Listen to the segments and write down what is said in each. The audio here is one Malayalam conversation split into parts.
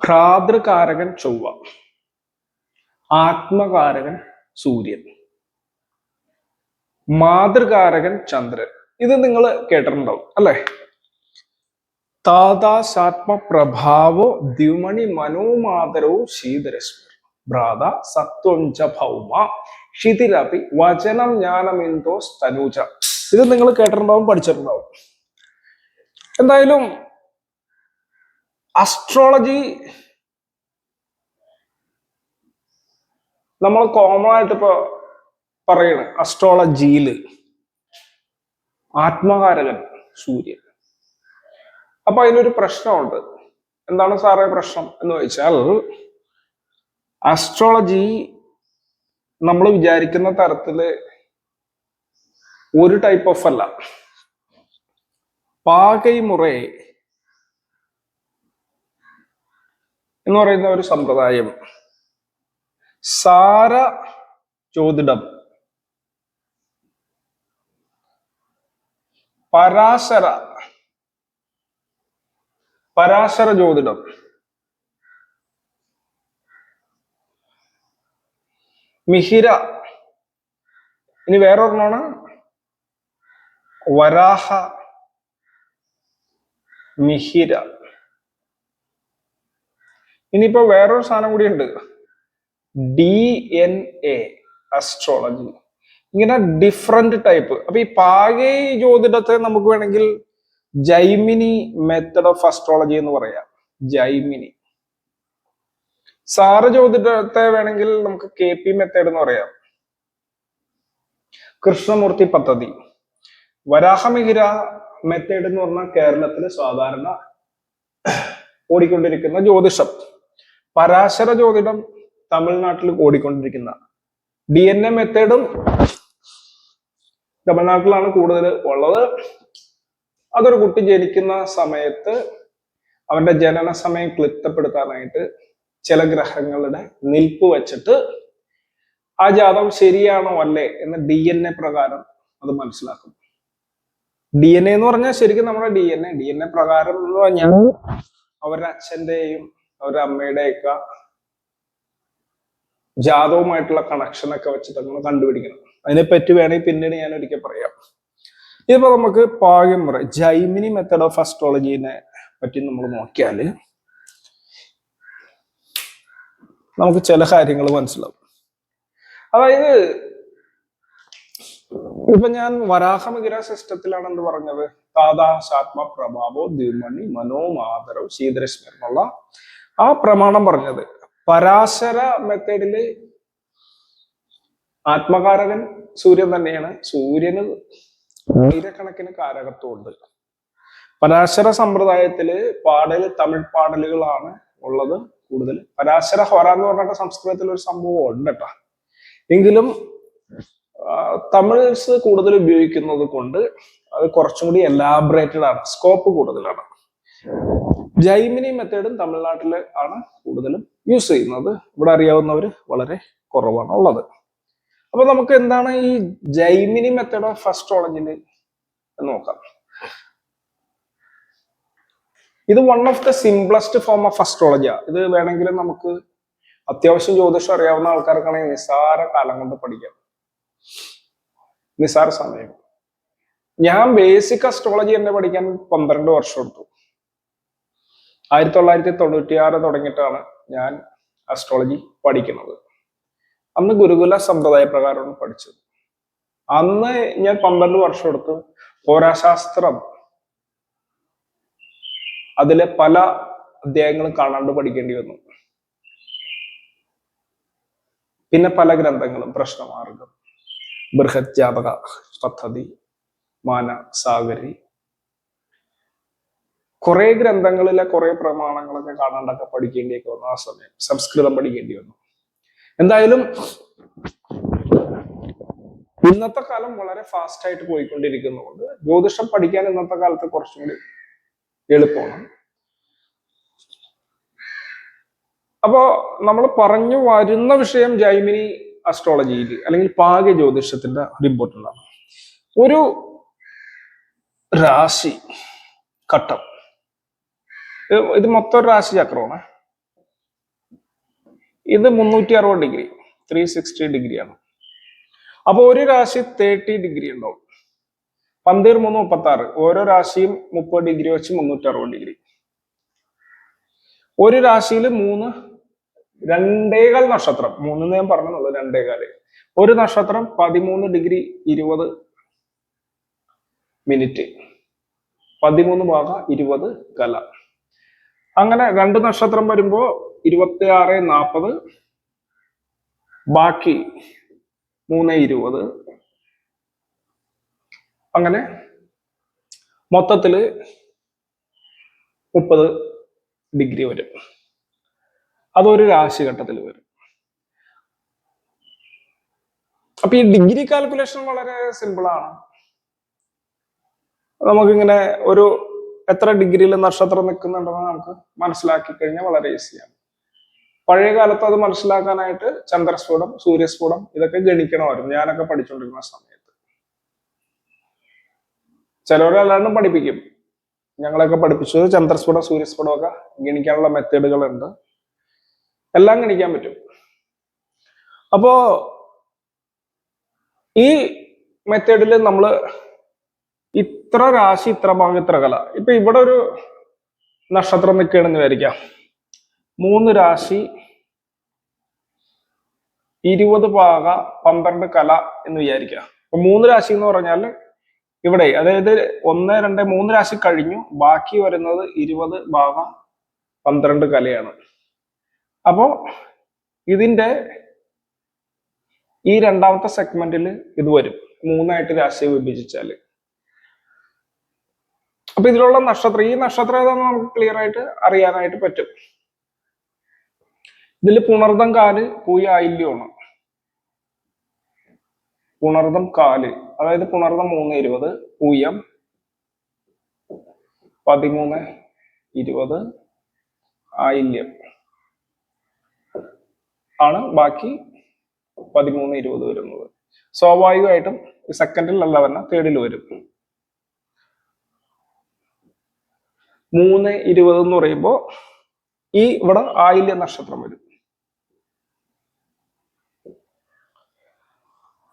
ഭ്രാതൃകാരകൻ ചൊവ്വ, ആത്മകാരകൻ സൂര്യൻ, മാതൃകാരകൻ ചന്ദ്രൻ. ഇത് നിങ്ങൾ കേട്ടിട്ടുണ്ടാവും അല്ലെ? താതാശാത്മപ്രഭാവോ ദ്വിമണി മനോമാതരവും ശീതരശ്മി ഭ്രാത സത്വം ച ഭൗമ ക്ഷിതിരപി വചനം ജ്ഞാനമിന്തോ സ്തനൂജ. ഇത് നിങ്ങൾ കേട്ടിട്ടുണ്ടാവും, പഠിച്ചിട്ടുണ്ടാവും. എന്തായാലും അസ്ട്രോളജി നമ്മൾ കോമൺ ആയിട്ട് ഇപ്പൊ പറയണ അസ്ട്രോളജിയില് ആത്മകാരകൻ സൂര്യൻ. അപ്പൊ അതിനൊരു പ്രശ്നമുണ്ട്. എന്താണ് സാറേ പ്രശ്നം എന്ന് ചോദിച്ചാൽ, ആസ്ട്രോളജി നമ്മൾ വിചാരിക്കുന്ന തരത്തില് ഒരു ടൈപ്പ് ഓഫ് അല്ല. പാകൈമുറേ എന്ന് പറയുന്ന ഒരു സമ്പ്രദായം, സാര ജ്യോതിഡം, പരാശര ജ്യോതിഡം, മിഹിര, ഇനി വേറൊരെണ്ണമാണ് വരാഹ മിഹിര. ഇനിയിപ്പോ വേറൊരു സാധനം കൂടി ഉണ്ട്, DNA അസ്ട്രോളജി. ഇങ്ങനെ ഡിഫറെന്റ് ടൈപ്പ്. അപ്പൊ ഈ പാകൈ ജ്യോതിഡത്തെ നമുക്ക് വേണമെങ്കിൽ ജൈമിനി മെത്തഡ് ഓഫ് അസ്ട്രോളജി എന്ന് പറയാം. ജൈമിനി. സാര ജ്യോതിഡത്തെ വേണമെങ്കിൽ നമുക്ക് KP മെത്തേഡ് എന്ന് പറയാം, കൃഷ്ണമൂർത്തി പദ്ധതി. വരാഹമിഹിര മെത്തേഡ് എന്ന് പറഞ്ഞാൽ കേരളത്തില് സാധാരണ ഓടിക്കൊണ്ടിരിക്കുന്ന ജ്യോതിഷം. പരാശര ജ്യോതിഷം തമിഴ്നാട്ടിൽ ഓടിക്കൊണ്ടിരിക്കുന്ന. DNA മെത്തേഡും തമിഴ്നാട്ടിലാണ് കൂടുതൽ ഉള്ളത്. അതൊരു കുട്ടി ജനിക്കുന്ന സമയത്ത് അവന്റെ ജനന സമയം ക്ലിപ്തപ്പെടുത്താനായിട്ട് ചില ഗ്രഹങ്ങളുടെ നിൽപ്പ് വെച്ചിട്ട് ആ ജാതകം ശരിയാണോ അല്ലേ എന്ന് DNA പ്രകാരം അത് മനസ്സിലാക്കും. DNA എന്ന് പറഞ്ഞാൽ ശരിക്കും നമ്മുടെ DNA പ്രകാരം എന്ന് പറഞ്ഞാൽ അവരുടെ അച്ഛന്റെയും അവരുടെ അമ്മയുടെയൊക്കെ ജാതവുമായിട്ടുള്ള കണക്ഷനൊക്കെ വെച്ചിട്ട് നമ്മൾ കണ്ടുപിടിക്കണം. അതിനെപ്പറ്റി വേണമെങ്കിൽ പിന്നീട് ഞാൻ ഒരിക്കൽ പറയാം. ഇതിപ്പോ നമുക്ക് പാകമുറ ജൈമിനി മെത്തഡ് ഓഫ് അസ്ട്രോളജിനെ പറ്റി നമ്മൾ നോക്കിയാൽ നമുക്ക് ചില കാര്യങ്ങൾ മനസ്സിലാവും. അതായത് ഇപ്പൊ ഞാൻ വരാഹമിഹിര സിസ്റ്റത്തിലാണ് എന്ത് പറഞ്ഞത്, താതാശാത്മ പ്രഭാവോ ദ്വിമണി മനോമാതരോ ശീതരശ്മി എന്നുള്ള ആ പ്രമാണം പറഞ്ഞത്. പരാശര മെത്തേഡില് ആത്മകാരകൻ സൂര്യൻ തന്നെയാണ്. സൂര്യന് ആയിരക്കണക്കിന് കാരകത്വമുണ്ട്. പരാശര സമ്പ്രദായത്തില് തമിഴ് പാടലുകളാണ് ഉള്ളത് കൂടുതൽ. പരാശര ഹോര എന്ന് പറഞ്ഞിട്ട് സംസ്കൃതത്തിൽ ഒരു സംഭവം ഉണ്ട് കേട്ടോ. എങ്കിലും തമിഴ്സ് കൂടുതൽ ഉപയോഗിക്കുന്നത് കൊണ്ട് അത് കുറച്ചും കൂടി എലാബറേറ്റഡ് ആണ്, സ്കോപ്പ് കൂടുതലാണ്. ജൈമിനി മെത്തേഡും തമിഴ്നാട്ടില് ആണ് കൂടുതലും യൂസ് ചെയ്യുന്നത്. ഇവിടെ അറിയാവുന്നവർ വളരെ കുറവാണ് ഉള്ളത്. അപ്പൊ നമുക്ക് എന്താണ് ഈ ജൈമിനി മെത്തേഡ് ഓഫ് അസ്ട്രോളജിയിൽ നോക്കാം. ഇത് one of the simplest form of അസ്ട്രോളജിയാ. ഇത് വേണമെങ്കിൽ നമുക്ക് അത്യാവശ്യം ജ്യോതിഷം അറിയാവുന്ന ആൾക്കാർക്കാണെങ്കിൽ നിസ്സാര കാലം കൊണ്ട് പഠിക്കാം, നിസ്സാര സമയം. ഞാൻ ബേസിക് അസ്ട്രോളജി തന്നെ പഠിക്കാൻ 12 വർഷം എടുത്തു. 1996 തുടങ്ങിയിട്ടാണ് ഞാൻ അസ്ട്രോളജി പഠിക്കുന്നത്. അന്ന് ഗുരുകുല സമ്പ്രദായ പ്രകാരമാണ് പഠിച്ചത്. അന്ന് ഞാൻ 12 വർഷം എടുത്തു. ഹോരാശാസ്ത്രം അതിലെ പല അധ്യായങ്ങളും കാണാണ്ട് പഠിക്കേണ്ടി വന്നു. പിന്നെ പല ഗ്രന്ഥങ്ങളും, പ്രശ്നമാർഗം, ബൃഹത് ജാതക പദ്ധതി, മാനസാഗരി, കുറെ ഗ്രന്ഥങ്ങളിലെ കുറെ പ്രമാണങ്ങളൊക്കെ കാണാണ്ടൊക്കെ പഠിക്കേണ്ടിയൊക്കെ വന്നു. ആ സമയം സംസ്കൃതം പഠിക്കേണ്ടി വന്നു. എന്തായാലും ഇന്നത്തെ കാലം വളരെ ഫാസ്റ്റ് ആയിട്ട് പോയിക്കൊണ്ടിരിക്കുന്നതുകൊണ്ട് ജ്യോതിഷം പഠിക്കാൻ ഇന്നത്തെ കാലത്ത് കുറച്ചും കൂടി എളുപ്പമാണ്. അപ്പോ നമ്മൾ പറഞ്ഞു വരുന്ന വിഷയം ജൈമിനി അസ്ട്രോളജിയിൽ അല്ലെങ്കിൽ പാക ജ്യോതിഷത്തിന്റെ ഒരു ഇമ്പോർട്ടൻ്റ് ആണ്. ഒരു രാശി ഘട്ടം, ഇത് മൊത്തം ഒരു രാശി ചക്രമാണ്. ഇത് 360 ഡിഗ്രി, 360 ഡിഗ്രിയാണ്. അപ്പൊ ഒരു രാശി 30 ഡിഗ്രി ഉണ്ടാവും. 12 3 36, ഓരോ രാശിയും 30 ഡിഗ്രി വെച്ച് 360 ഡിഗ്രി. ഒരു രാശിയിൽ 2.25 നക്ഷത്രം, 3 ഞാൻ പറഞ്ഞുള്ളൂ, 2.25. ഒരു നക്ഷത്രം 13 ഡിഗ്രി 20 മിനിറ്റ്, 13/20 കല. അങ്ങനെ 2 നക്ഷത്രം വരുമ്പോ 26 40, ബാക്കി 3 20. അങ്ങനെ മൊത്തത്തില് 30 ഡിഗ്രി വരും. അതൊരു രാശിഘട്ടത്തിൽ വരും. അപ്പൊ ഈ ഡിഗ്രി കാൽക്കുലേഷൻ വളരെ സിമ്പിൾ ആണ്. നമുക്കിങ്ങനെ ഒരു എത്ര ഡിഗ്രിയിൽ നക്ഷത്രം നിൽക്കുന്നുണ്ടെന്ന് നമുക്ക് മനസ്സിലാക്കി കഴിഞ്ഞാൽ വളരെ ഈസിയാണ്. പഴയ കാലത്ത് അത് മനസ്സിലാക്കാനായിട്ട് ചന്ദ്രസ്ഫുടം, സൂര്യസ്ഫുടം ഇതൊക്കെ ഗണിക്കണമായിരുന്നു, ഞാനൊക്കെ പഠിച്ചുകൊണ്ടിരുന്ന സമയത്ത്. ചിലവരല്ലാണ്ടും പഠിപ്പിക്കും. ഞങ്ങളൊക്കെ പഠിപ്പിച്ചത് ചന്ദ്രസ്ഫുടം, സൂര്യസ്ഫുടം ഒക്കെ ഗണിക്കാനുള്ള മെത്തേഡുകളുണ്ട്, എല്ലാം ഗണിക്കാൻ പറ്റും. അപ്പോ ഈ മെത്തേഡിൽ നമ്മൾ ഇത്ര രാശി, ഇത്ര ഭാഗം, ഇത്ര കല. ഇപ്പൊ ഇവിടെ ഒരു നക്ഷത്രം നിൽക്കുകയാണെന്ന് വിചാരിക്കാം. 3 രാശി 20 ഭാഗ 12 കല എന്ന് വിചാരിക്കുക. അപ്പൊ 3 രാശി എന്ന് പറഞ്ഞാൽ ഇവിടെ, അതായത് 1 2 3 രാശി കഴിഞ്ഞു, ബാക്കി വരുന്നത് 20 ഭാഗ 12 കലയാണ്. അപ്പോ ഇതിന്റെ ഈ രണ്ടാമത്തെ സെഗ്മെന്റിൽ ഇത് വരും, 3ആയിട്ട് രാശിയെ വിഭജിച്ചാല്. അപ്പൊ ഇതിലുള്ള നക്ഷത്രം, ഈ നക്ഷത്രം ഏതാണെന്ന് നമുക്ക് ക്ലിയർ ആയിട്ട് അറിയാനായിട്ട് പറ്റും. ഇതിൽ പുണർദം കാല്, പൂയ ആയില്യമാണ്. പുണർദം കാല്, അതായത് പുണർദം 3 20, പൂയം 13 20, ആയില്യം ആണ് ബാക്കി 13 20 വരുന്നത്. സ്വാഭാവികമായിട്ടും സെക്കൻഡിലല്ല വന്ന, തേർഡിൽ വരും. 3 20 എന്ന് പറയുമ്പോ ഈ ഇവിടെ ആയില്യ നക്ഷത്രം വരും.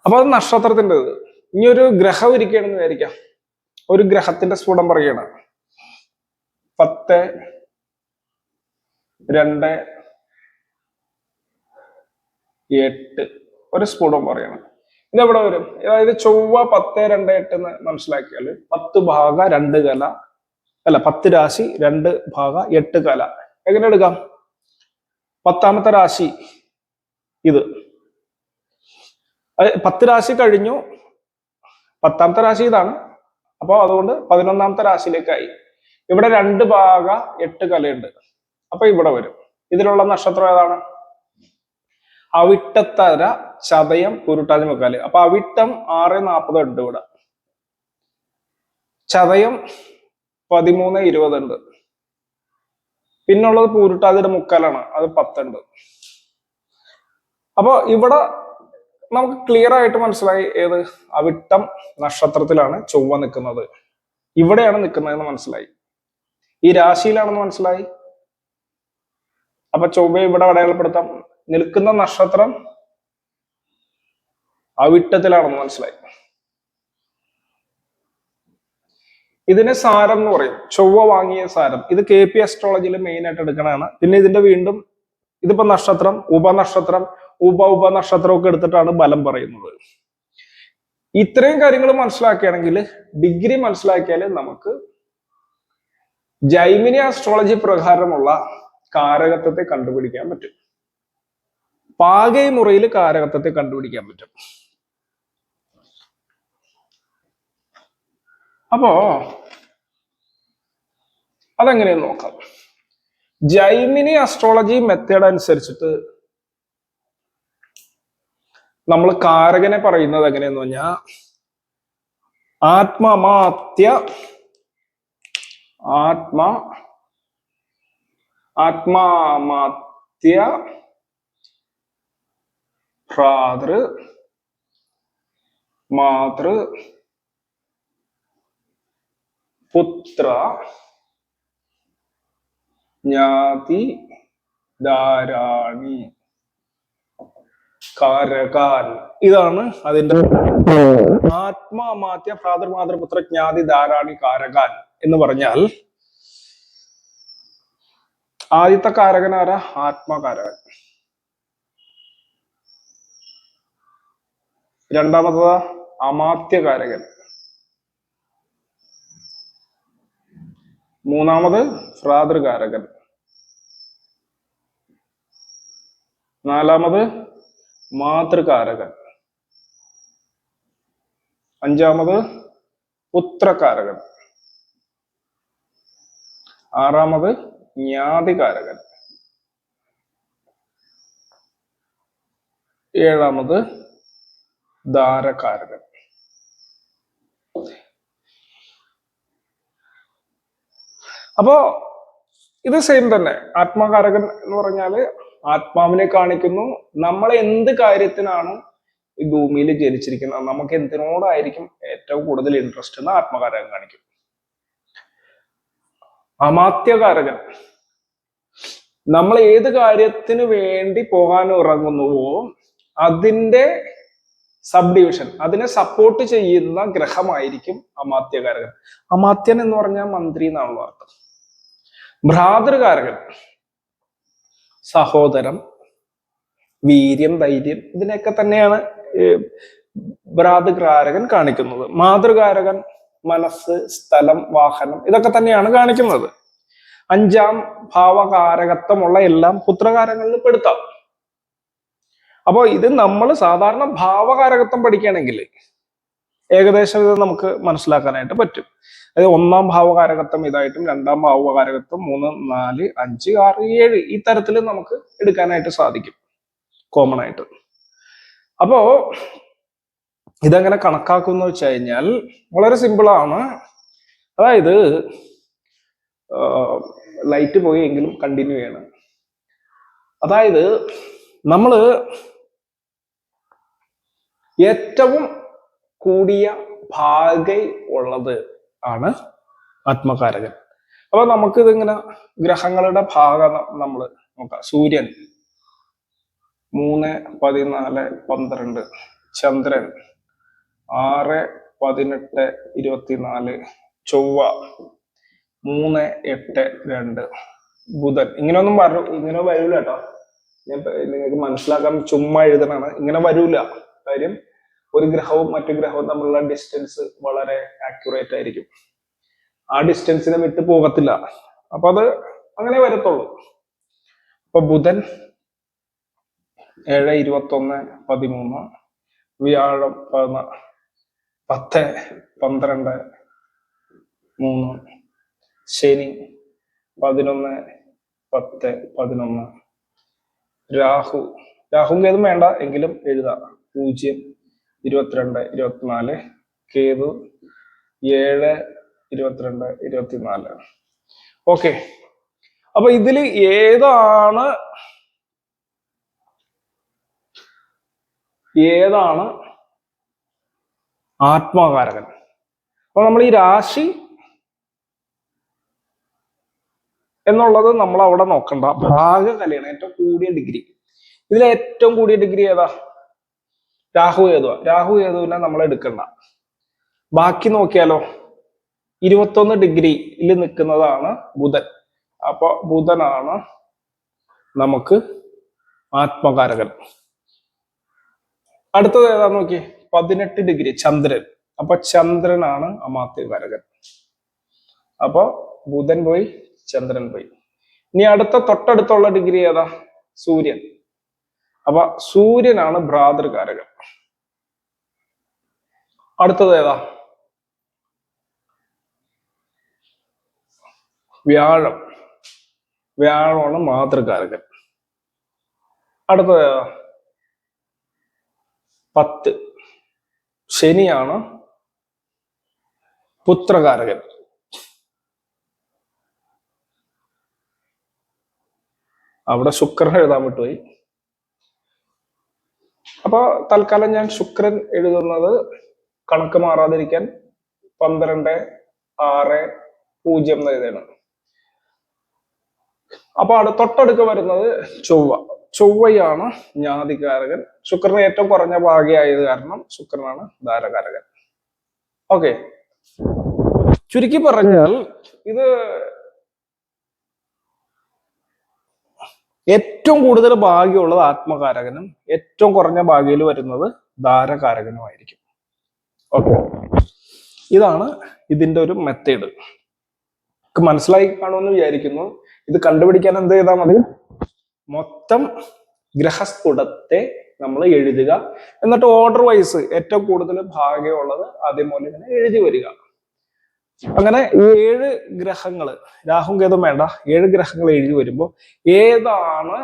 അപ്പൊ അത് നക്ഷത്രത്തിൻ്റെത്. ഇനി ഒരു ഗ്രഹം ഇരിക്കുകയാണെന്ന് വിചാരിക്കാം. ഒരു ഗ്രഹത്തിന്റെ സ്ഫുടം പറയണം, 10 2 8 ഒരു സ്ഫുടം പറയണം. ഇതെവിടെ വരും? അതായത് ചൊവ്വ 10 2 8 എന്ന് മനസ്സിലാക്കിയാൽ 10 ഭാഗ 2 കല, അല്ല 10 രാശി 2 ഭാഗ 8 കല. എങ്ങനെ എടുക്കാം? 10ാമത്തെ രാശി ഇത്, 10 രാശി കഴിഞ്ഞു, 10ാമത്തെ രാശി ഇതാണ്. അപ്പൊ അതുകൊണ്ട് 11ാമത്തെ രാശിയിലേക്കായി. ഇവിടെ 2 ഭാഗ 8 കലയുണ്ട്, അപ്പൊ ഇവിടെ വരും. ഇതിലുള്ള നക്ഷത്രം ഏതാണ്? അവിട്ടത്തര, ചതയം, പുരുട്ടാതി, മുക്കാല്. അപ്പൊ അവിട്ടം 6 40 ഉണ്ട് ഇവിടെ, ചതയം 13 20 ഉണ്ട്, പിന്നുള്ളത് പൂരുട്ടാതിയുടെ മുക്കാലാണ്, അത് 10 ഉണ്ട്. അപ്പൊ ഇവിടെ നമുക്ക് ക്ലിയർ ആയിട്ട് മനസ്സിലായി ഏത് അവിട്ടം നക്ഷത്രത്തിലാണ് ചൊവ്വ നിൽക്കുന്നത്, ഇവിടെയാണ് നിൽക്കുന്നതെന്ന് മനസ്സിലായി, ഈ രാശിയിലാണെന്ന് മനസ്സിലായി. അപ്പൊ ചൊവ്വ ഇവിടെ അടയാളപ്പെടുത്താം, നിൽക്കുന്ന നക്ഷത്രം അവിട്ടത്തിലാണെന്ന് മനസ്സിലായി. ഇതിന് സാരം എന്ന് പറയും, ചൊവ്വ വാങ്ങിയ സാരം. ഇത് KP അസ്ട്രോളജിയിൽ മെയിൻ ആയിട്ട് എടുക്കണതാണ്. പിന്നെ ഇതിന്റെ വീണ്ടും ഇതിപ്പോ നക്ഷത്രം, ഉപനക്ഷത്രം, ഉപനക്ഷത്രം ഒക്കെ എടുത്തിട്ടാണ് ബലം പറയുന്നത്. ഇത്രയും കാര്യങ്ങൾ മനസ്സിലാക്കുകയാണെങ്കിൽ, ഡിഗ്രി മനസ്സിലാക്കിയാൽ നമുക്ക് ജൈമിനി അസ്ട്രോളജി പ്രകാരമുള്ള കാരകത്വത്തെ കണ്ടുപിടിക്കാൻ പറ്റും, പാകൈ മുറയിൽ കാരകത്വത്തെ കണ്ടുപിടിക്കാൻ പറ്റും. അപ്പോ അതെങ്ങനെയെന്ന് നോക്കാം. ജൈമിനി അസ്ട്രോളജി മെത്തേഡ് അനുസരിച്ചിട്ട് നമ്മൾ കാരകനെ പറയുന്നത് എങ്ങനെയെന്ന് പറഞ്ഞാൽ, ആത്മാമാത്യ ഭ്രാതൃ മാതൃ പുത്ര ജ്ഞാതി ധാരാണി. കാരകാൻ. ഇതാണ് അതിന്റെ ആത്മാമാത്യ ഭ്രാതൃ മാതൃപുത്ര ജ്ഞാതി ധാരാണി കാരകാൻ എന്ന് പറഞ്ഞാൽ ആദ്യത്തെ കാരകൻ ആരാ? ആത്മകാരകൻ. രണ്ടാമത്തത് അമാത്യകാരകൻ. മൂന്നാമത് ഭ്രാതൃകാരകൻ. നാലാമത് മാതൃകാരകൻ. അഞ്ചാമത് പുത്രകാരകൻ. ആറാമത് ജ്ഞാതികാരകൻ. ഏഴാമത് ധാരകാരകൻ. അപ്പോ ഇത് സെയിം തന്നെ. ആത്മകാരകൻ എന്ന് പറഞ്ഞാല് ആത്മാവിനെ കാണിക്കുന്നു. നമ്മൾ എന്ത് കാര്യത്തിനാണ് ഈ ഭൂമിയിൽ ജനിച്ചിരിക്കുന്നത്, നമുക്ക് എന്തിനോടായിരിക്കും ഏറ്റവും കൂടുതൽ ഇൻട്രസ്റ്റ് എന്ന് ആത്മകാരകൻ കാണിക്കും. അമാത്യകാരകൻ നമ്മൾ ഏത് കാര്യത്തിന് വേണ്ടി പോകാൻ ഇറങ്ങുന്നുവോ അതിന്റെ സബ് ഡിവിഷൻ, അതിനെ സപ്പോർട്ട് ചെയ്യുന്ന ഗ്രഹമായിരിക്കും അമാത്യകാരകൻ. അമാത്യൻ എന്ന് പറഞ്ഞാൽ മന്ത്രി എന്നാണല്ലോ അർത്ഥം. ഭ്രാതൃകാരകൻ സഹോദരം, വീര്യം, ധൈര്യം, ഇതിനെയൊക്കെ തന്നെയാണ് ഭ്രാതൃകാരകൻ കാണിക്കുന്നത്. മാതൃകാരകൻ മനസ്സ്, സ്ഥലം, വാഹനം, ഇതൊക്കെ തന്നെയാണ് കാണിക്കുന്നത്. അഞ്ചാം ഭാവകാരകത്വമുള്ള എല്ലാം പുത്രകാരങ്ങളിൽ പെടുത്താം. അപ്പോ ഇത് നമ്മൾ സാധാരണ ഭാവകാരകത്വം പഠിക്കുകയാണെങ്കിൽ ഏകദേശം ഇത് നമുക്ക് മനസ്സിലാക്കാനായിട്ട് പറ്റും. അതായത് ഒന്നാം ഭാവകാരകത്വം ഇതായിട്ടും, രണ്ടാം ഭാവകാരകത്വം 3, 4, 5, 6, 7 ഈ തരത്തിൽ നമുക്ക് എടുക്കാനായിട്ട് സാധിക്കും കോമൺ ആയിട്ട്. അപ്പോ ഇതെങ്ങനെ കണക്കാക്കുന്ന വെച്ച് കഴിഞ്ഞാൽ വളരെ സിമ്പിൾ ആണ്. അതായത് ലൈറ്റ് പോയി എങ്കിലും കണ്ടിന്യൂ ചെയ്യണം. അതായത് നമ്മള് ഏറ്റവും കൂടിയ ഭാഗ ഉള്ളത് ആണ് ആത്മകാരകൻ. അപ്പൊ നമുക്ക് ഇതിങ്ങനെ ഗ്രഹങ്ങളുടെ ഭാഗം നമ്മൾ നോക്കാം. സൂര്യൻ 3, 14, 12, ചന്ദ്രൻ 6, 18, 24, ചൊവ്വ 3, 8, 2, ബുധൻ. ഇങ്ങനെയൊന്നും ഇങ്ങനെ വരൂല കേട്ടോ. ഞാൻ നിങ്ങൾക്ക് മനസ്സിലാക്കാൻ ചുമ്മാ എഴുതണാണ്. ഇങ്ങനെ വരൂല. കാര്യം ഒരു ഗ്രഹവും മറ്റു ഗ്രഹവും തമ്മിലുള്ള ഡിസ്റ്റൻസ് വളരെ ആക്യുറേറ്റ് ആയിരിക്കും. ആ ഡിസ്റ്റൻസിനെ വിട്ട് പോകത്തില്ല. അപ്പൊ അത് അങ്ങനെ വരത്തുള്ളൂ. അപ്പൊ ബുധൻ 7, 21, 13, വ്യാഴം 10, 12, 3, ശനി 11, 10, 11, രാഹു കേതും വേണ്ട എങ്കിലും എഴുതാം. 0, 22, 24, കേതു 7, 22, 24. ഓക്കെ. അപ്പൊ ഇതിൽ ഏതാണ് ആത്മകാരകൻ? അപ്പൊ നമ്മൾ ഈ രാശി എന്നുള്ളത് നമ്മൾ അവിടെ നോക്കണ്ട. ഭാഗകലയാണ് ഏറ്റവും കൂടിയ ഡിഗ്രി. ഇതിൽ ഏറ്റവും കൂടിയ ഡിഗ്രി ഏതാ? രാഹു കേതുവിനെ നമ്മൾ എടുക്കണ്ട. ബാക്കി നോക്കിയാലോ, 21 ഡിഗ്രിയിൽ നിൽക്കുന്നതാണ് ബുധൻ. അപ്പൊ ബുധനാണ് നമുക്ക് ആത്മകാരകൻ. അടുത്തത് ഏതാ നോക്കി, 18 ഡിഗ്രി ചന്ദ്രൻ. അപ്പൊ ചന്ദ്രനാണ് അമാത്യകാരകൻ. അപ്പൊ ബുധൻ പോയി, ചന്ദ്രൻ പോയി. ഇനി തൊട്ടടുത്തുള്ള ഡിഗ്രി ഏതാ? സൂര്യൻ. അപ്പൊ സൂര്യനാണ് ഭ്രാതൃകാരകൻ. അടുത്തത് ഏതാ? വ്യാഴമാണ് മാതൃകാരകൻ. അടുത്തത് ഏതാ? 10 ശനിയാണ് പുത്രകാരകൻ. അവിടെ ശുക്രൻ എഴുതാൻ വിട്ടുപോയി. അപ്പൊ തൽക്കാലം ഞാൻ ശുക്രൻ എഴുതുന്നത് കണക്ക് മാറാതിരിക്കാൻ 12, 6, 0 എന്ന് എഴുതണം. അപ്പൊ തൊട്ടടുക്ക് വരുന്നത് ചൊവ്വയാണ് ജ്ഞാതികാരകൻ. ശുക്രന് ഏറ്റവും കുറഞ്ഞ ഭാഗ്യമായത് കാരണം ശുക്രനാണ് ധാരകാരകൻ. ഓക്കെ, ചുരുക്കി പറഞ്ഞാൽ ഇത് ഏറ്റവും കൂടുതൽ ഭാഗ്യമുള്ളത് ആത്മകാരകനും ഏറ്റവും കുറഞ്ഞ ഭാഗ്യയിൽ വരുന്നത് ധാരകാരകനുമായിരിക്കും. ഓക്കെ, ഇതാണ് ഇതിന്റെ ഒരു മെത്തേഡ്. മനസ്സിലായി കാണുമെന്ന് വിചാരിക്കുന്നു. ഇത് കണ്ടുപിടിക്കാൻ എന്ത് ചെയ്താൽ മതി? മൊത്തം ഗ്രഹസ്ഫുടത്തെ നമ്മൾ എഴുതുക, എന്നിട്ട് ഓർഡർ വൈസ് ഏറ്റവും കൂടുതൽ ഭാഗ്യമുള്ളത് ആദ്യം പോലെ ഇങ്ങനെ എഴുതി വരിക. അങ്ങനെ 7 ഗ്രഹങ്ങൾ, രാഹും കേതും വേണ്ട, 7 ഗ്രഹങ്ങൾ എഴുതി വരുമ്പോൾ ഏതാണ്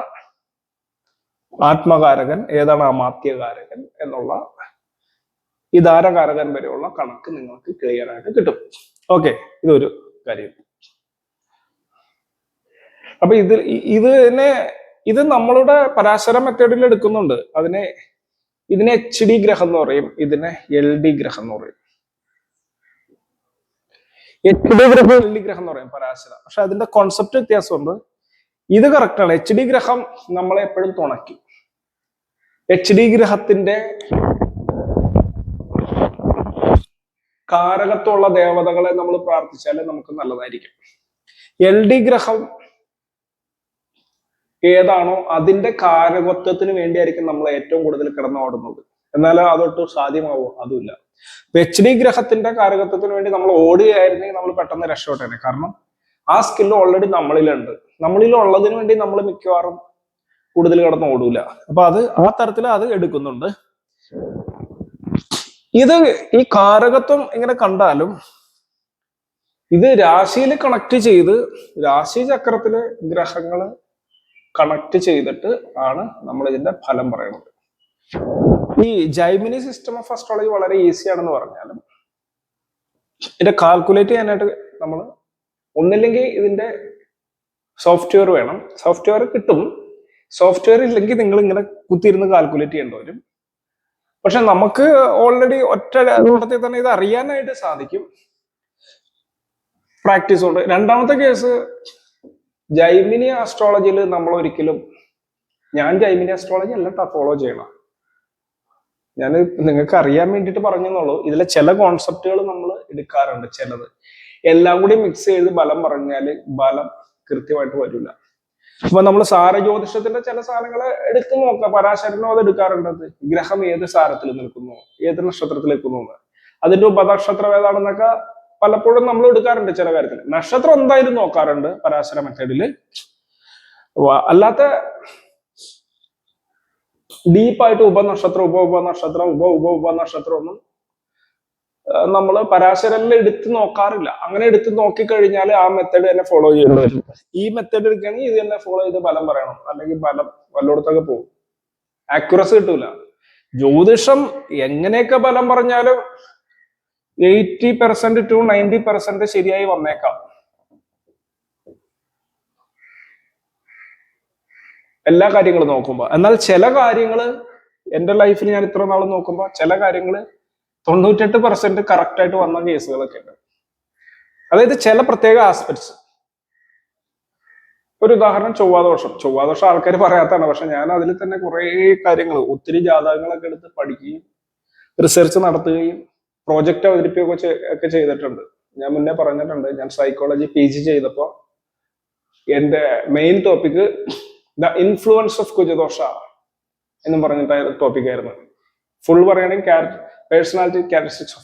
ആത്മകാരകൻ ഏതാണ് അമാത്യകാരകൻ എന്നുള്ള ഈ ധാരകാരകൻ വരെയുള്ള കണക്ക് നിങ്ങൾക്ക് ക്ലിയർ ആയിട്ട് കിട്ടും. ഓക്കെ, ഇതൊരു കാര്യം. അപ്പൊ ഇത് നമ്മളുടെ പരാശര മെത്തേഡിൽ എടുക്കുന്നുണ്ട്. ഇതിനെ HD ഗ്രഹം എന്ന് പറയും, ഇതിനെ LD ഗ്രഹം എന്ന് പറയും. HD ഗ്രഹം LD ഗ്രഹം എന്ന് പറയും പരാശര. പക്ഷെ അതിന്റെ കോൺസെപ്റ്റ് വ്യത്യാസമുണ്ട്. ഇത് കറക്റ്റ് ആണ്. HD ഗ്രഹം നമ്മളെ എപ്പോഴും തുണയ്ക്കും. HD ഗ്രഹത്തിന്റെ കാരകത്വമുള്ള ദേവതകളെ നമ്മൾ പ്രാർത്ഥിച്ചാൽ നമുക്ക് നല്ലതായിരിക്കും. LD ഗ്രഹം ഏതാണോ അതിന്റെ കാരകത്വത്തിന് വേണ്ടിയായിരിക്കും നമ്മൾ ഏറ്റവും കൂടുതൽ കിടന്നോടുന്നത്. എന്നാൽ അതൊട്ടും സാധ്യമാവോ? അതുമില്ല. HD ഗ്രഹത്തിന്റെ കാരകത്വത്തിന് വേണ്ടി നമ്മൾ ഓടുകയായിരുന്നെങ്കിൽ നമ്മൾ പെട്ടെന്ന് രക്ഷപ്പെട്ടേനെ. കാരണം ആ സ്കില്ല് ഓൾറെഡി നമ്മളിലുണ്ട്. നമ്മളിലുള്ളതിന് വേണ്ടി നമ്മൾ മിക്കവാറും കൂടുതൽ കിടന്ന് ഓടൂല. അപ്പൊ ആ തരത്തിൽ അത് എടുക്കുന്നുണ്ട്. ഈ കാരകത്വം ഇങ്ങനെ കണ്ടാലും ഇത് രാശിയിൽ കണക്ട് ചെയ്ത് രാശി ചക്രത്തിലെ ഗ്രഹങ്ങള് കണക്ട് ചെയ്തിട്ട് ആണ് നമ്മൾ ഇതിന്റെ ഫലം പറയുന്നത്. ഈ ജൈമിനി സിസ്റ്റം ഓഫ് അസ്ട്രോളജി വളരെ ഈസി ആണെന്ന് പറഞ്ഞാലും ഇതിന്റെ കാൽക്കുലേറ്റ് ചെയ്യാനായിട്ട് നമ്മൾ ഒന്നില്ലെങ്കിൽ ഇതിന്റെ സോഫ്റ്റ്വെയർ വേണം. സോഫ്റ്റ്വെയർ കിട്ടും. സോഫ്റ്റ്വെയർ ഇല്ലെങ്കിൽ നിങ്ങൾ ഇങ്ങനെ കുത്തിയിരുന്ന് കാൽക്കുലേറ്റ് ചെയ്യേണ്ടി വരും. പക്ഷെ നമുക്ക് ഓൾറെഡി ഒറ്റ കൂട്ടത്തിൽ തന്നെ ഇത് അറിയാനായിട്ട് സാധിക്കും, പ്രാക്ടീസ് കൊണ്ട്. രണ്ടാമത്തെ കേസ്, ജൈമിനി ആസ്ട്രോളജിയിൽ നമ്മൾ ഒരിക്കലും, ഞാൻ ജൈമിനി ആസ്ട്രോളജി അല്ല ഫോളോ ചെയ്യണം, ഞാൻ നിങ്ങൾക്ക് അറിയാൻ വേണ്ടിയിട്ട് പറഞ്ഞെന്നുള്ളൂ. ഇതിലെ ചില കോൺസെപ്റ്റുകൾ നമ്മൾ എടുക്കാറുണ്ട്. ചിലത് എല്ലാം കൂടി മിക്സ് ചെയ്ത് ബലം പറഞ്ഞാല് ബലം കൃത്യമായിട്ട് വരില്ല. അപ്പൊ നമ്മൾ സാരജ്യോതിഷത്തിന്റെ ചില സാധനങ്ങൾ എടുത്തു നോക്കാം. പരാശരനോ അത് എടുക്കാറുണ്ട്. ഗ്രഹം ഏത് സാരത്തിൽ നിൽക്കുന്നു, ഏത് നക്ഷത്രത്തിൽ നിൽക്കുന്നു, അതിന്റെ ഉപനക്ഷത്രം ഏതാണെന്നൊക്കെ പലപ്പോഴും നമ്മൾ എടുക്കാറുണ്ട് ചില കാര്യത്തിൽ. നക്ഷത്രം എന്തായാലും നോക്കാറുണ്ട് പരാശര മെത്തേഡില്. അല്ലാത്ത ഡീപ്പായിട്ട് ഉപനക്ഷത്രം ഉപനക്ഷത്രം ഒന്നും നമ്മൾ പരാശരനിൽ എടുത്ത് നോക്കാറില്ല. അങ്ങനെ എടുത്ത് നോക്കിക്കഴിഞ്ഞാൽ ആ മെത്തേഡ് തന്നെ ഫോളോ ചെയ്യേണ്ടി വരും. ഈ മെത്തേഡ് എടുക്കുകയാണെങ്കിൽ ഇത് തന്നെ ഫോളോ ചെയ്ത് ബലം പറയണം, അല്ലെങ്കിൽ ബലം വല്ലോടത്തൊക്കെ പോകും, ആക്യുറസി കിട്ടൂല. ജ്യോതിഷം എങ്ങനെയൊക്കെ ബലം പറഞ്ഞാലും 80% to 90% ശരിയായി വന്നേക്കാം. എല്ലാ കാര്യങ്ങളും നോക്കുമ്പോ. എന്നാൽ ചില കാര്യങ്ങള് എന്റെ ലൈഫിൽ ഞാൻ ഇത്ര നാൾ നോക്കുമ്പോ ചില കാര്യങ്ങള് 98% കറക്റ്റ് ആയിട്ട് വന്ന കേസുകളൊക്കെ ഉണ്ട്. അതായത് ചില പ്രത്യേക ആസ്പെക്ട്സ്. ഒരു ഉദാഹരണം, ചൊവ്വാദോഷം ആൾക്കാർ പറയാത്തതാണ്. പക്ഷെ ഞാൻ അതിൽ തന്നെ കുറെ കാര്യങ്ങൾ, ഒത്തിരി ജാതകങ്ങളൊക്കെ എടുത്ത് പഠിക്കുകയും റിസർച്ച് നടത്തുകയും പ്രോജക്റ്റ് അവതരിപ്പിക്കുകയൊക്കെ ഒക്കെ ചെയ്തിട്ടുണ്ട്. ഞാൻ മുന്നേ പറഞ്ഞിട്ടുണ്ട്, ഞാൻ സൈക്കോളജി PG ചെയ്തപ്പോ എന്റെ main topic the influence of കുജദോഷ എന്നും പറഞ്ഞിട്ട് ടോപ്പിക് ആയിരുന്നു. ഫുൾ പറയുകയാണെങ്കിൽ personality characteristics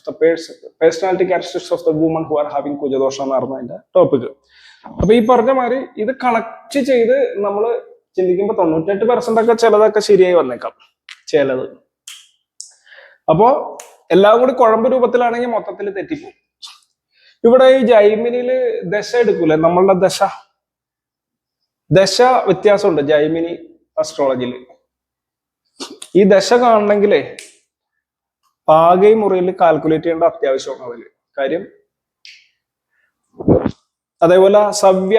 of the woman who are having കുജദോഷ എന്നായിരുന്നു അതിന്റെ ടോപ്പിക്. അപ്പൊ ഈ പറഞ്ഞ മാതിരി ഇത് കണക്ട് ചെയ്ത് നമ്മൾ ചിന്തിക്കുമ്പോ 98% ഒക്കെ ചിലതൊക്കെ ശരിയായി വന്നേക്കാം, ചിലത്. അപ്പോ എല്ലാം കൂടി കുഴമ്പ് രൂപത്തിലാണെങ്കിൽ മൊത്തത്തിൽ തെറ്റിപ്പോകും. ഇവിടെ ഈ ജൈമിനിയില് ദശ എടുക്കൂലേ, നമ്മളുടെ ദശ വ്യത്യാസമുണ്ട് ജൈമിനി അസ്ട്രോളജിയിൽ. ഈ ദശ കാണണമെങ്കിലേ പാകൈ മുറിയിൽ കാൽക്കുലേറ്റ് ചെയ്യേണ്ട അത്യാവശ്യമാണ് അതില് കാര്യം. അതേപോലെ സവ്യ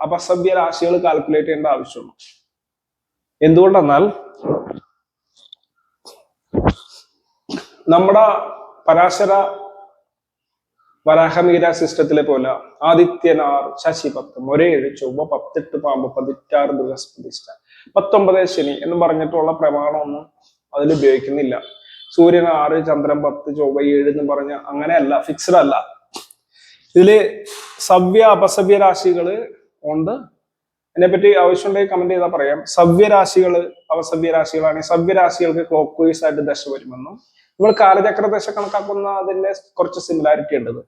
അപസവ്യ രാശികൾ കാൽക്കുലേറ്റ് ചെയ്യേണ്ട ആവശ്യമുണ്ട്. എന്തുകൊണ്ടെന്നാൽ നമ്മുടെ പരാശര വരാഹമീര സിസ്റ്റത്തിലെ പോലെ ആദിത്യനാർ ശശിപത്തം 1 ചൊവ്വ 18 പാമ്പ് 16 ബൃഹസ്പതി 19 ശനി എന്ന് പറഞ്ഞിട്ടുള്ള പ്രമാണമൊന്നും അതിൽ ഉപയോഗിക്കുന്നില്ല. സൂര്യൻ 6, ചന്ദ്രൻ 10, ചൊവ്വ 7 എന്ന് പറഞ്ഞ അങ്ങനെയല്ല, ഫിക്സ്ഡ് അല്ല. ഇതില് സവ്യ അപസവ്യ രാശികള് ഉണ്ട്. അതിനെപ്പറ്റി ആവശ്യമുണ്ടെങ്കിൽ കമന്റ് ചെയ്താൽ പറയാം. സവ്യരാശികള് അപസവ്യ രാശികളാണ്. സവ്യരാശികൾക്ക് ക്ലോക്ക് വൈസ് ആയിട്ട് ദശ വരുമെന്നും നമ്മൾ കാലചക്ര ദശ കണക്കാക്കുന്ന അതിന്റെ കുറച്ച് സിമിലാരിറ്റി ഉണ്ട്.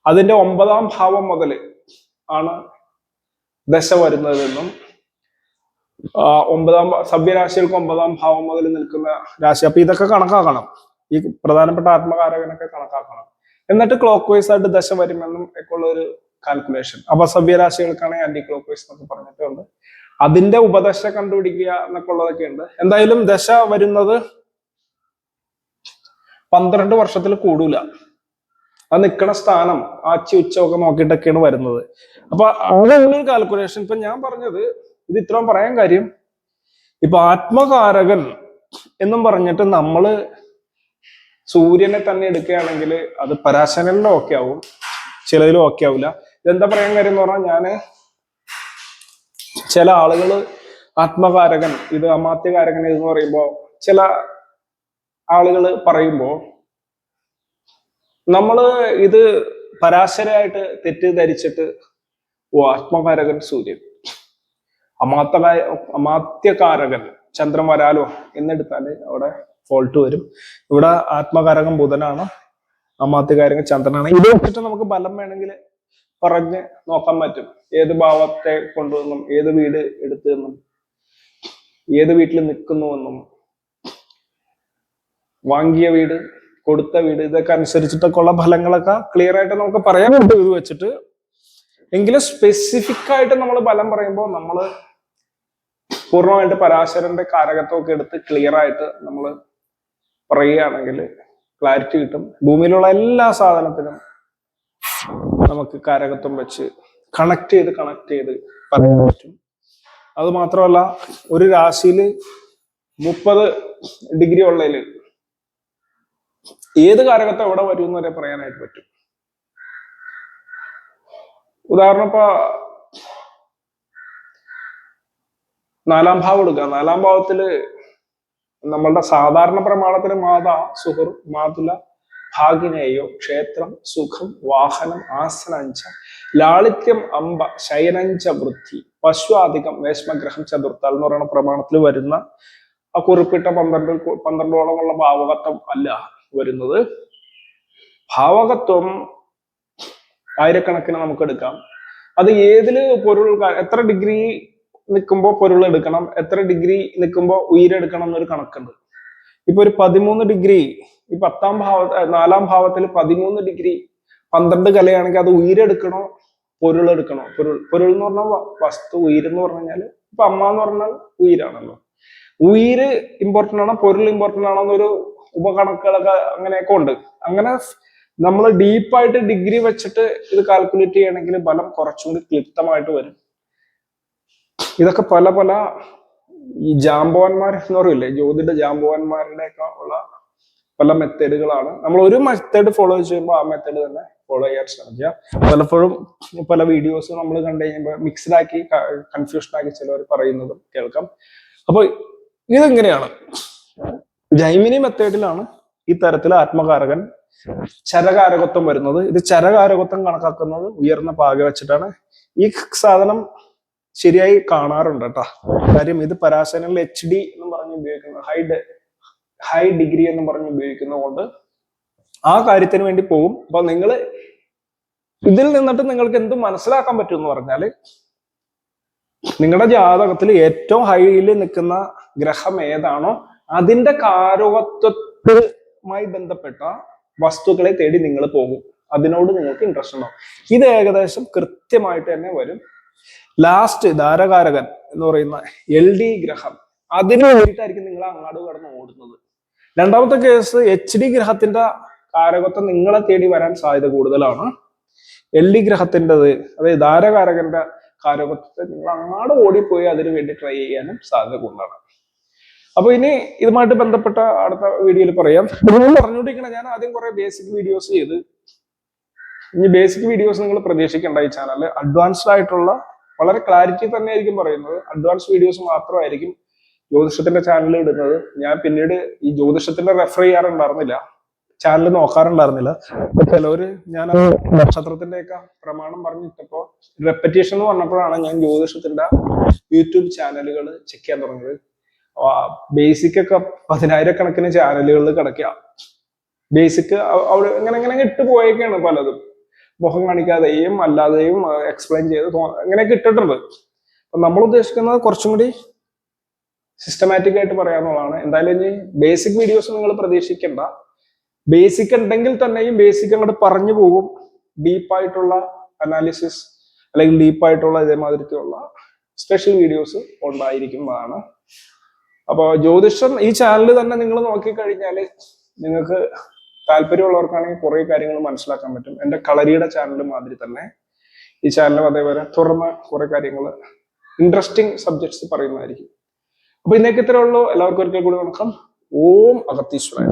അതിന്റെ 9ാം ഭാവം മുതൽ ആണ് ദശ വരുന്നതെന്നും സവ്യരാശികൾക്ക് 9ാം ഭാവം മുതൽ നിൽക്കുന്ന രാശി. അപ്പൊ ഇതൊക്കെ കണക്കാക്കണം, ഈ പ്രധാനപ്പെട്ട ആത്മകാരകനൊക്കെ കണക്കാക്കണം. എന്നിട്ട് ക്ലോക്ക് വൈസ് ആയിട്ട് ദശ വരുമെന്നും ഒക്കെ ഉള്ള ഒരു കാൽക്കുലേഷൻ. അപസവ്യ രാശികൾക്കാണെങ്കിൽ ആന്റി ക്ലോക്ക് വൈസ് എന്നൊക്കെ പറഞ്ഞിട്ടുണ്ട്. അതിന്റെ ഉപദശ കണ്ടുപിടിക്കുക എന്നൊക്കെ ഉള്ളതൊക്കെ ഉണ്ട്. എന്തായാലും ദശ വരുന്നത് 12 വർഷത്തിൽ കൂടൂല. അത് നിൽക്കുന്ന സ്ഥാനം ആച്ചി ഉച്ചമൊക്കെ നോക്കിയിട്ടൊക്കെയാണ് വരുന്നത്. അപ്പൊ അങ്ങനെയുള്ളൊരു കാൽക്കുലേഷൻ. ഇപ്പൊ ഞാൻ പറഞ്ഞത് ഇത് ഇത്രയും പറയാൻ കാര്യം, ഇപ്പൊ ആത്മകാരകൻ എന്നും പറഞ്ഞിട്ട് നമ്മള് സൂര്യനെ തന്നെ എടുക്കുകയാണെങ്കിൽ അത് പരാശരനിലും ഓക്കെ ആവും, ചിലതിലും ഓക്കെ ആവില്ല. ഇതെന്താ പറയാൻ കാര്യം എന്ന് പറഞ്ഞാൽ, ഞാന് ചില ആളുകള് ആത്മകാരകൻ ഇത് അമാത്യകാരകൻ എന്ന് പറയുമ്പോ ചില ആളുകൾ പറയുമ്പോ നമ്മള് ഇത് പരാശരമായിട്ട് തെറ്റിദ്ധരിച്ചിട്ട് ആത്മകാരകൻ സൂര്യൻ, അമാത്യകാരകൻ ചന്ദ്രൻ വരാലോ എന്നെടുത്താല് അവിടെ ഫോൾട്ട് വരും. ഇവിടെ ആത്മകാരകൻ ബുധനാണ്, അമാത്യകാരകൻ ചന്ദ്രനാണ്. ഇത് വെച്ചിട്ട് നമുക്ക് ബലം വേണമെങ്കിൽ പറഞ്ഞ് നോക്കാൻ പറ്റും. ഏത് ഭാവത്തെ കൊണ്ടുവന്നും, ഏത് വീട് എടുത്തെന്നും, ഏത് വീട്ടിൽ നിൽക്കുന്നുവെന്നും, വാങ്ങിയ വീട്, കൊടുത്ത വീട്, ഇതൊക്കെ അനുസരിച്ചിട്ടൊക്കെ ഉള്ള ഫലങ്ങളൊക്കെ ക്ലിയർ ആയിട്ട് നമുക്ക് പറയാൻ പറ്റും ഇത് വെച്ചിട്ട്. എങ്കിലും സ്പെസിഫിക് ആയിട്ട് നമ്മൾ ബലം പറയുമ്പോൾ നമ്മൾ പൂർണ്ണമായിട്ട് പരാശരന്റെ കാരകത്വമൊക്കെ എടുത്ത് ക്ലിയർ ആയിട്ട് നമ്മൾ പറയുകയാണെങ്കിൽ ക്ലാരിറ്റി കിട്ടും. ഭൂമിയിലുള്ള എല്ലാ സാധനത്തിനും നമുക്ക് കാരകത്വം വെച്ച് കണക്ട് ചെയ്ത് പറയാൻ പറ്റും. അത് മാത്രമല്ല, ഒരു രാശിയിൽ 30 ഡിഗ്രി ഉള്ളതിൽ ഏത് കാരകത്വം എവിടെ വരും എന്ന് വരെ പറയാനായിട്ട് പറ്റും. ഉദാഹരണം ഇപ്പൊ 4ാം ഭാവം എടുക്കുക. 4ാം ഭാവത്തില് നമ്മളുടെ സാധാരണ പ്രമാണത്തിന് മാതാ, സുഹൃ, മാതുല, ഭാഗിനേയോ, ക്ഷേത്രം, സുഖം, വാഹനം, ആസനഞ്ച, ലാളിത്യം, അമ്പ, ശയനഞ്ച, വൃദ്ധി, പശുവാധികം, വേശ്മഗ്രഹം, ചതുർത്ഥാൽ എന്ന് പറയുന്ന പ്രമാണത്തിൽ വരുന്ന ആ കുറിപ്പിട്ട 12ഓളമുള്ള ഭാവകത്വം അല്ല വരുന്നത്. ഭാവകത്വം ആയിരക്കണക്കിന് നമുക്ക് എടുക്കാം. അത് ഏതില് പൊരുൾ, എത്ര ഡിഗ്രി നിൽക്കുമ്പോൾ പൊരുൾ എടുക്കണം, എത്ര ഡിഗ്രി നിൽക്കുമ്പോൾ ഉയരെടുക്കണം എന്നൊരു കണക്കുണ്ട്. ഇപ്പൊ ഒരു 13 ഡിഗ്രി, ഈ 4ാം ഭാവത്തിൽ 13 ഡിഗ്രി 12 കലയാണെങ്കിൽ അത് ഉയരെടുക്കണോ പൊരുൾ എടുക്കണോ? പൊരുൾ എന്ന് പറഞ്ഞാൽ വസ്തു, ഉയരെന്ന് പറഞ്ഞു കഴിഞ്ഞാൽ ഇപ്പൊ അമ്മ എന്ന് പറഞ്ഞാൽ ഉയരാണല്ലോ. ഉയര് ഇമ്പോർട്ടന്റ് ആണോ പൊരുൾ ഇമ്പോർട്ടന്റ് ആണോ എന്നൊരു ഉപകണക്കുകളൊക്കെ അങ്ങനെയൊക്കെ ഉണ്ട്. അങ്ങനെ നമ്മൾ ഡീപ്പായിട്ട് ഡിഗ്രി വെച്ചിട്ട് ഇത് കാൽക്കുലേറ്റ് ചെയ്യണമെങ്കിൽ ബലം കുറച്ചുകൂടി ക്ലിപ്തമായിട്ട് വരും. ഇതൊക്കെ പല ഈ ജാമ്പവാന്മാർ എന്ന് പറയില്ലേ, ജ്യോതിட ജാമ്പവാന്മാരുടെ ഒക്കെ ഉള്ള പല മെത്തേഡുകളാണ്. നമ്മൾ ഒരു മെത്തേഡ് ഫോളോ ചെയ്യുമ്പോൾ ആ മെത്തേഡ് തന്നെ ഫോളോ ചെയ്യാൻ ശ്രമിക്കുക. പലപ്പോഴും പല വീഡിയോസ് നമ്മൾ കണ്ടു കഴിയുമ്പോൾ മിക്സ്ഡ് ആക്കി കൺഫ്യൂഷൻ ആക്കി ചിലവർ പറയുന്നതും കേൾക്കാം. അപ്പൊ ഇതെങ്ങനെയാണ്? ജൈമിനി മെത്തേഡിലാണ് ഈ തരത്തിൽ ആത്മകാരകൻ ചരകാരകത്വം വരുന്നത്. ഇത് ചരകാരകത്വം കണക്കാക്കുന്നത് ഉയർന്ന പാക വെച്ചിട്ടാണ്. ഈ സാധനം ശരിയായി കാണാറുണ്ട് കേട്ടോ. കാര്യം ഇത് പരാശരനിൽ HD എന്ന് പറഞ്ഞ് ഉപയോഗിക്കുന്നത്, ഹൈ ഡിഗ്രി എന്ന് പറഞ്ഞ് ഉപയോഗിക്കുന്നത് കൊണ്ട് ആ കാര്യത്തിന് വേണ്ടി പോകും. അപ്പൊ നിങ്ങൾ ഇതിൽ നിന്നിട്ട് നിങ്ങൾക്ക് എന്ത് മനസ്സിലാക്കാൻ പറ്റും എന്ന് പറഞ്ഞാല്, നിങ്ങളുടെ ജാതകത്തിൽ ഏറ്റവും ഹൈയിൽ നിൽക്കുന്ന ഗ്രഹം ഏതാണോ അതിന്റെ കാരകത്വവുമായി ബന്ധപ്പെട്ട വസ്തുക്കളെ തേടി നിങ്ങൾ പോകും. അതിനോട് നിങ്ങൾക്ക് ഇൻട്രസ്റ്റ് ഉണ്ടാവും. ഇത് ഏകദേശം കൃത്യമായിട്ട് തന്നെ വരും. ലാസ്റ്റ് ധാരകാരകൻ എന്ന് പറയുന്ന LD ഗ്രഹം, അതിന് വേണ്ടിയിട്ടായിരിക്കും നിങ്ങൾ അങ്ങാട് കടന്ന് ഓടുന്നത്. രണ്ടാമത്തെ കേസ് HD ഗ്രഹത്തിന്റെ കാരകത്വം നിങ്ങളെ തേടി വരാൻ സാധ്യത കൂടുതലാണ്. LD ഗ്രഹത്തിൻ്റെത്, അതായത് ധാരകാരകന്റെ കാരകത്വത്തെ നിങ്ങൾ അങ്ങാട് ഓടിപ്പോയി അതിനു വേണ്ടി ട്രൈ ചെയ്യാനും സാധ്യത കൂടുതലാണ്. അപ്പൊ ഇനി ഇതുമായിട്ട് ബന്ധപ്പെട്ട അടുത്ത വീഡിയോയിൽ പറയാം. പറഞ്ഞുകൊണ്ടിരിക്കണം, ഞാൻ ആദ്യം കുറെ ബേസിക് വീഡിയോസ് ചെയ്ത്, ഇനി ബേസിക് വീഡിയോസ് നിങ്ങൾ പ്രതീക്ഷിക്കേണ്ട. ഈ ചാനൽ അഡ്വാൻസ്ഡ് ആയിട്ടുള്ള വളരെ ക്ലാരിറ്റി തന്നെ ആയിരിക്കും പറയുന്നത്. അഡ്വാൻസ് വീഡിയോസ് മാത്രമായിരിക്കും ജ്യോതിഷത്തിന്റെ ചാനൽ ഇടുന്നത്. ഞാൻ പിന്നീട് ഈ ജ്യോതിഷത്തിന്റെ റെഫർ ചെയ്യാറുണ്ടായിരുന്നില്ല, ചാനൽ നോക്കാറുണ്ടായിരുന്നില്ല. അപ്പൊ ചിലവര് ഞാൻ നക്ഷത്രത്തിന്റെ ഒക്കെ പ്രമാണം പറഞ്ഞിട്ടപ്പോ റെപ്പറ്റീഷൻ എന്ന് പറഞ്ഞപ്പോഴാണ് ഞാൻ ജ്യോതിഷത്തിന്റെ യൂട്യൂബ് ചാനലുകൾ ചെക്ക് ചെയ്യാൻ തുടങ്ങിയത്. ബേസിക് ഒക്കെ 10,000-കണക്കിന് ചാനലുകളിൽ കിടക്കുക. ബേസിക് അവിടെ ഇങ്ങനെ ഇങ്ങനെ ഇട്ട് പോയേക്കാണ് പലതും, മുഖം കാണിക്കാതെയും അല്ലാതെയും എക്സ്പ്ലെയിൻ ചെയ്ത് അങ്ങനെയൊക്കെ ഇട്ടിട്ടുണ്ട്. അപ്പൊ നമ്മൾ ഉദ്ദേശിക്കുന്നത് കുറച്ചും കൂടി സിസ്റ്റമാറ്റിക് ആയിട്ട് പറയാന്നുള്ളതാണ്. എന്തായാലും ഇനി ബേസിക് വീഡിയോസ് നിങ്ങൾ പ്രതീക്ഷിക്കേണ്ട. ബേസിക് ഉണ്ടെങ്കിൽ തന്നെയും ബേസിക് അങ്ങോട്ട് പറഞ്ഞു പോകും. ഡീപ്പായിട്ടുള്ള അനാലിസിസ് അല്ലെങ്കിൽ ഡീപ്പായിട്ടുള്ള ഇതേമാതിരിക്കുള്ള സ്പെഷ്യൽ വീഡിയോസ് ഉണ്ടായിരിക്കുന്നതാണ്. അപ്പോൾ ജ്യോതിഷം ഈ ചാനൽ തന്നെ നിങ്ങൾ നോക്കിക്കഴിഞ്ഞാൽ നിങ്ങൾക്ക് താല്പര്യമുള്ളവർക്കാണെങ്കിൽ കുറെ കാര്യങ്ങൾ മനസ്സിലാക്കാൻ പറ്റും. എൻ്റെ കളരിയുടെ ചാനൽ മാതിരി തന്നെ ഈ ചാനലും അതേപോലെ തുറന്ന കുറെ കാര്യങ്ങൾ, ഇൻട്രസ്റ്റിംഗ് സബ്ജക്ട്സ് പറയുന്നതായിരിക്കും. അപ്പൊ ഇന്നേക്ക് ഇത്രേ ഉള്ളൂ. എല്ലാവർക്കും ഒരിക്കൽ കൂടി വണക്കം. ഓം അഗത്തീശ്വരായ.